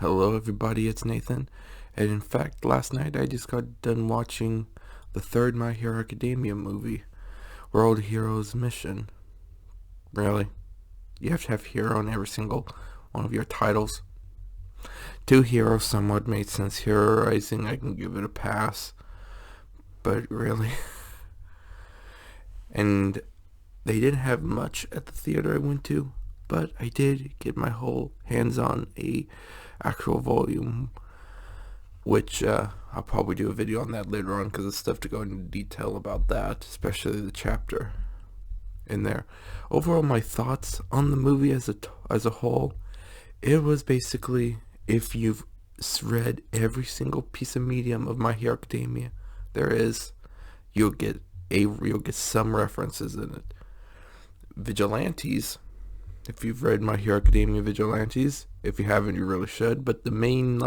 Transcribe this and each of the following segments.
Hello everybody, it's Nathan, and in fact last night I just got done watching the third My Hero Academia movie, World Heroes Mission. Really? You have to have hero in every single one of your titles. Two heroes somewhat made sense. Hero Rising, I can give it a pass, but really? And they didn't have much at the theater I went to, but I did get my whole hands on a actual volume, which I'll probably do a video on that later on because it's stuff to go into detail about that, especially the chapter in there. Overall, my thoughts on the movie as a whole, it was basically, if you've read every single piece of medium of My Hero Academia there is, you'll get some references in it. Vigilantes, if you've read My Hero Academia Vigilantes, if you haven't, you really should. But the main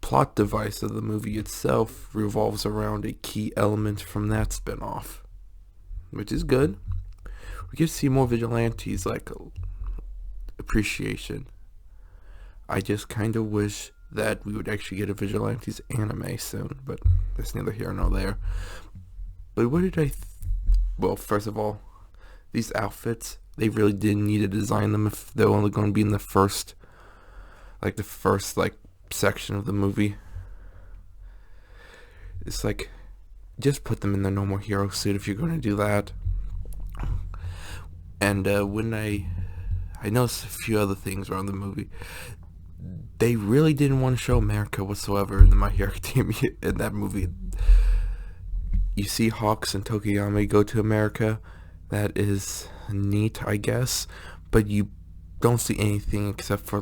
plot device of the movie itself revolves around a key element from that spin-off, which is good. We get to see more Vigilantes appreciation. I just kind of wish that we would actually get a Vigilantes anime soon, but that's neither here nor there. But what did well, first of all, these outfits, they really didn't need to design them if they're only going to be in the first section of the movie. It's just put them in the normal hero suit if you're going to do that. And when I noticed a few other things around the movie, they really didn't want to show America whatsoever in the My Hero Academia in that movie. You see Hawks and Tokiyami go to America. That is neat, I guess, but you don't see anything except for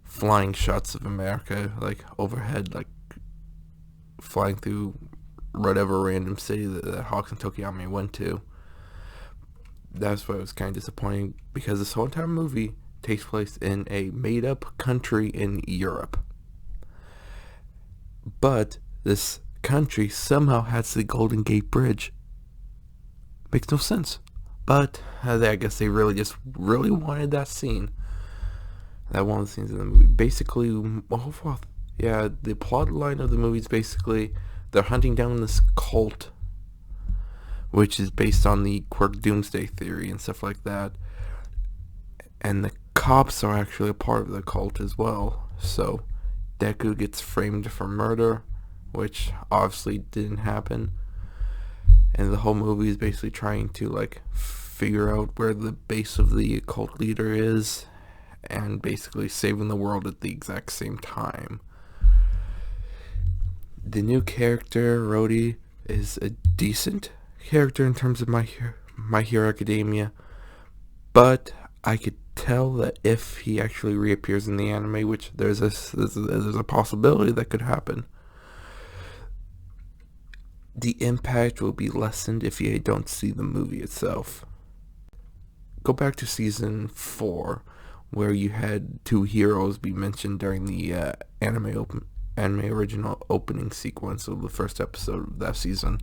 flying shots of America, overhead, flying through whatever random city that Hawks and Tokiyami went to. That's why it was kind of disappointing, because this whole entire movie takes place in a made-up country in Europe. But this country somehow has the Golden Gate Bridge. Makes no sense. But I guess they really wanted that scene. That one of the scenes in the movie. Basically, the plot line of the movie is basically they're hunting down this cult, which is based on the Quirk Doomsday theory and stuff like that. And the cops are actually a part of the cult as well. So Deku gets framed for murder, which obviously didn't happen. And the whole movie is basically trying to figure out where the base of the cult leader is, and basically saving the world at the exact same time. The new character, Rhodey, is a decent character in terms of My Hero Academia, but I could tell that if he actually reappears in the anime, which there's a possibility that could happen, the impact will be lessened if you don't see the movie itself. Go back to season 4, where you had two heroes be mentioned during the anime original opening sequence of the first episode of that season.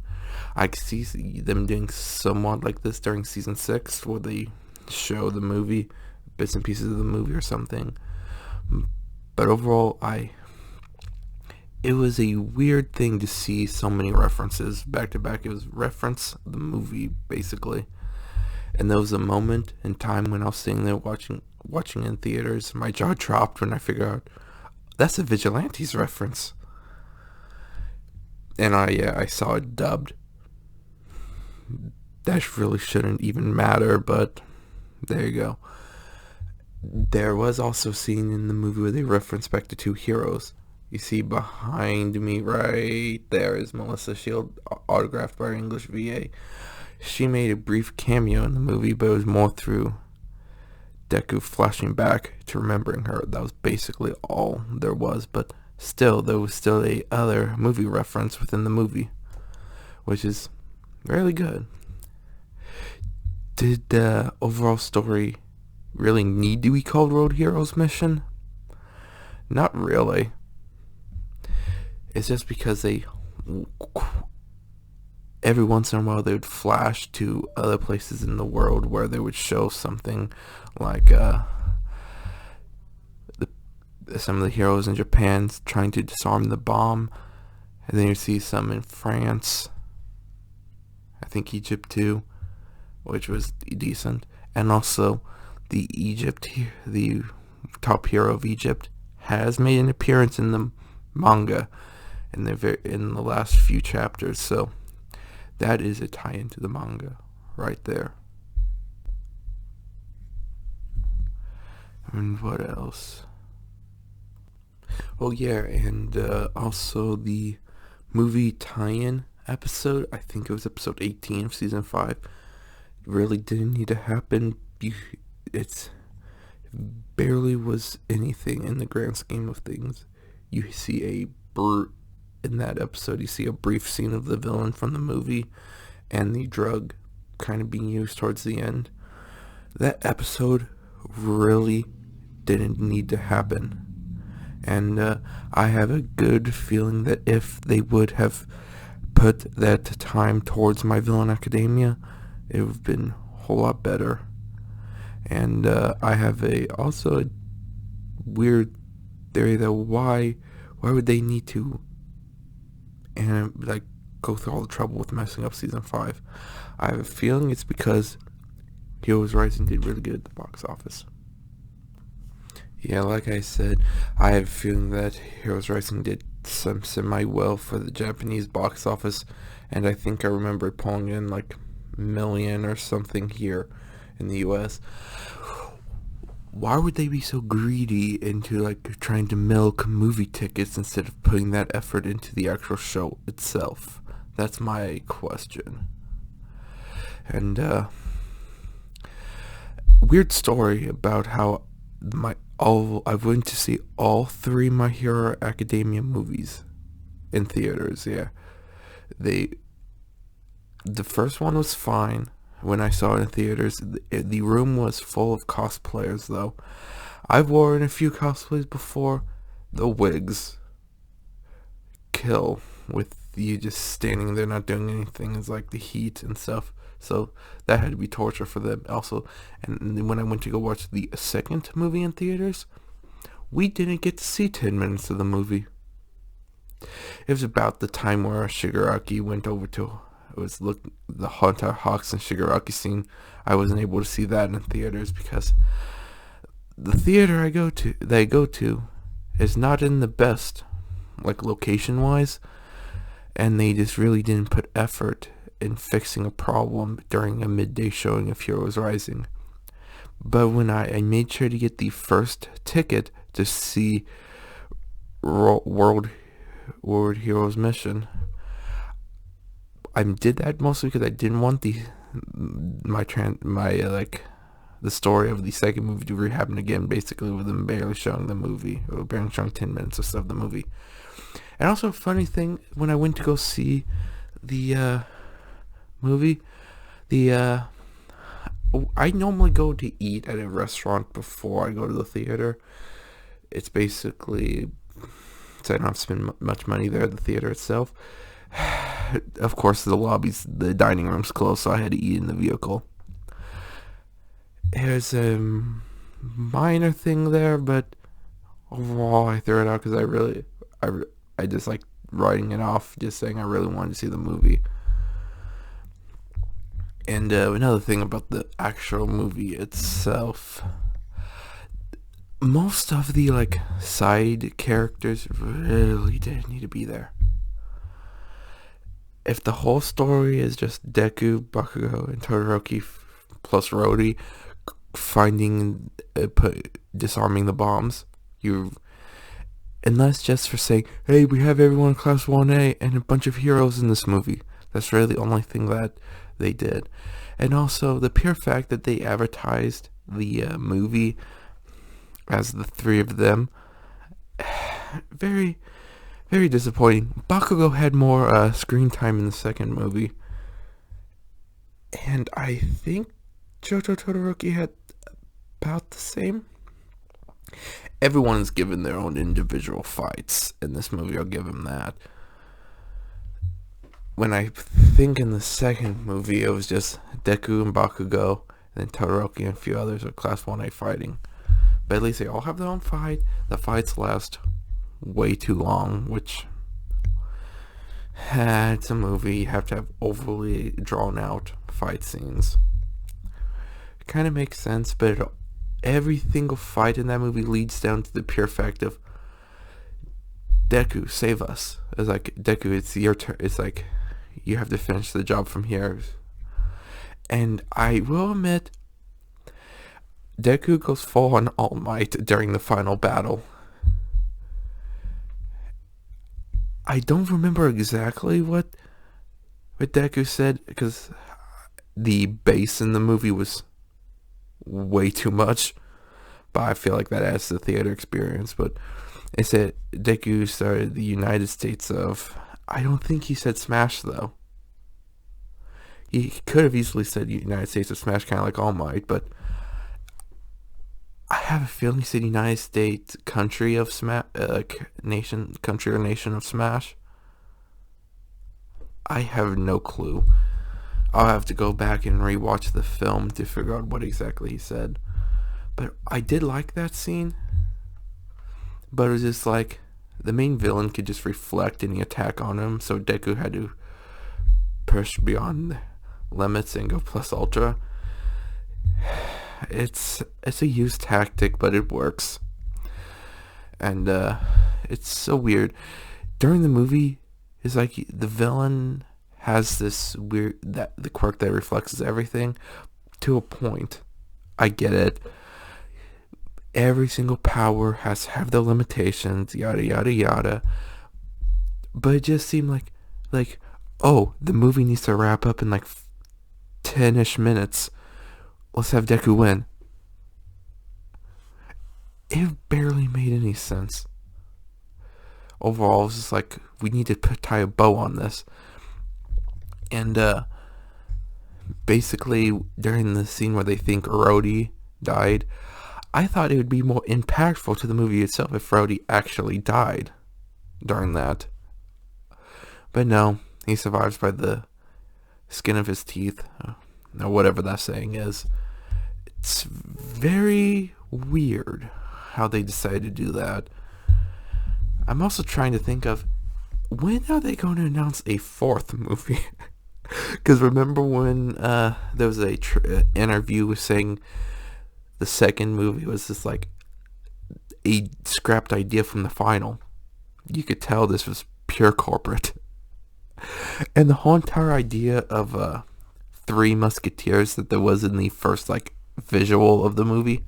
I could see them doing somewhat like this during season 6, where they show the movie, bits and pieces of the movie or something. But overall, it was a weird thing to see so many references back to back. It was reference the movie, basically. And there was a moment in time when I was sitting there watching in theaters. My jaw dropped when I figured out that's a Vigilantes reference. And I saw it dubbed. That really shouldn't even matter, but there you go. There was also a scene in the movie where they reference back to two heroes. You see behind me right there is Melissa Shield, autographed by our English VA. She made a brief cameo in the movie, but it was more through Deku flashing back to remembering her. That was basically all there was, but still, there was still a other movie reference within the movie, which is really good. Did the overall story really need to be called Road Heroes Mission? Not really. It's just because every once in a while they would flash to other places in the world where they would show something like the some of the heroes in Japan trying to disarm the bomb, and then you see some in France, I think Egypt too, which was decent. And also the top hero of Egypt has made an appearance in the manga in the last few chapters, so that is a tie-in to the manga right there. And what else? Oh yeah, and also the movie tie-in episode, I think it was episode 18 of season 5, really didn't need to happen. It barely was anything in the grand scheme of things. You see in that episode, you see a brief scene of the villain from the movie and the drug kind of being used towards the end. That episode really didn't need to happen. And I have a good feeling that if they would have put that time towards My Villain Academia, it would have been a whole lot better. And I have also a weird theory that why would they need to go through all the trouble with messing up season 5? I have a feeling it's because Heroes Rising did really good at the box office. Yeah, like I said, I have a feeling that Heroes Rising did some semi-well for the Japanese box office, and I think I remember pulling in like $1 million or something here in the US. Why would they be so greedy into trying to milk movie tickets instead of putting that effort into the actual show itself? That's my question. And weird story about how I went to see all 3 My Hero Academia movies in theaters. Yeah, the first one was fine when I saw it in theaters. The room was full of cosplayers, though. I've worn a few cosplays before. The wigs kill with you just standing there not doing anything. It's like the heat and stuff. So that had to be torture for them also. And when I went to go watch the second movie in theaters, we didn't get to see 10 minutes of the movie. It was about the time where Shigaraki went over to the Hunter Hawks and Shigaraki scene. I wasn't able to see that in theaters because the theater I go to is not in the best, location wise, and they just really didn't put effort in fixing a problem during a midday showing of Heroes Rising. But when I made sure to get the first ticket to see World Heroes Mission, I did that mostly because I didn't want the story of the second movie to re-happen again, basically with them barely showing the movie, or barely showing 10 minutes or so of the movie. And also a funny thing, when I went to go see the movie, I normally go to eat at a restaurant before I go to the theater. It's basically so I don't have to spend much money there at the theater itself. Of course, the dining room's closed, so I had to eat in the vehicle. There's a minor thing there, but overall I threw it out because I just like writing it off, just saying I really wanted to see the movie. And another thing about the actual movie itself, most of the side characters really didn't need to be there. If the whole story is just Deku, Bakugo, and Todoroki plus Rody finding, disarming the bombs, unless just for saying, hey, we have everyone in Class 1A and a bunch of heroes in this movie. That's really the only thing that they did. And also the pure fact that they advertised the movie as the 3 of them, very, very disappointing. Bakugo had more screen time in the second movie, and I think Johto Todoroki had about the same. Everyone is given their own individual fights in this movie, I'll give him that. When I think in the second movie, it was just Deku and Bakugo, and then Todoroki and a few others of Class 1A fighting. But at least they all have their own fight. The fights last way too long, which it's a movie. You have to have overly drawn out fight scenes. It kind of makes sense, but every single fight in that movie leads down to the pure fact of Deku, save us. It's like, Deku, it's your turn. It's like, you have to finish the job from here. And I will admit, Deku goes full on All Might during the final battle. I don't remember exactly what Deku said, because the bass in the movie was way too much. But I feel like that adds to the theater experience. But it said Deku started the United States of... I don't think he said Smash, though. He could have easily said United States of Smash, kind of like All Might, but I have a feeling he said United States country of Smash, country or nation of Smash. I have no clue. I'll have to go back and rewatch the film to figure out what exactly he said. But I did like that scene. But it was just like, the main villain could just reflect any attack on him, so Deku had to push beyond limits and go plus ultra. It's a used tactic, but it works. And it's so weird. During the movie, it's like the villain has this weird, that the quirk that reflects everything to a point. I get it. Every single power has to have their limitations, yada yada yada. But it just seemed like, oh, the movie needs to wrap up in like 10-ish minutes. Let's have Deku win. It barely made any sense. Overall, it was just like, we need to tie a bow on this. And basically, during the scene where they think Rhodey died, I thought it would be more impactful to the movie itself if Rhodey actually died during that. But no, he survives by the skin of his teeth, or whatever that saying is. It's very weird how they decided to do that. I'm also trying to think of, when are they going to announce a fourth movie? Because remember when there was a interview saying the second movie was just like a scrapped idea from the final. You could tell this was pure corporate. And the whole entire idea of Three Musketeers that there was in the first like visual of the movie,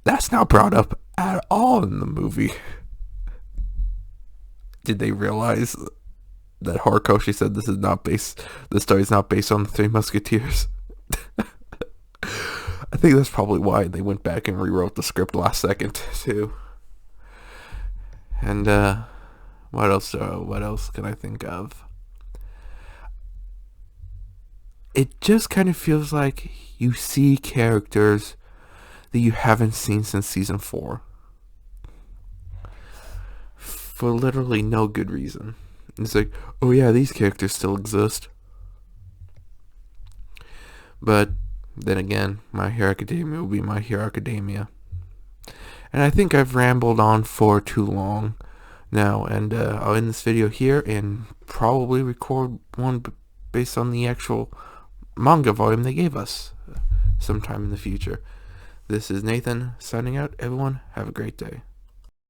that's not brought up at all in the movie. Did they realize that Horikoshi said the story is not based on the Three Musketeers? I think that's probably why they went back and rewrote the script last second too. And what else can I think of? It just kind of feels like you see characters that you haven't seen since season 4 for literally no good reason. It's like, oh yeah, these characters still exist. But then again, My Hero Academia will be My Hero Academia. And I think I've rambled on for too long now, and I'll end this video here and probably record one based on the actual manga volume they gave us sometime in the future. This is Nathan signing out. Everyone, have a great day.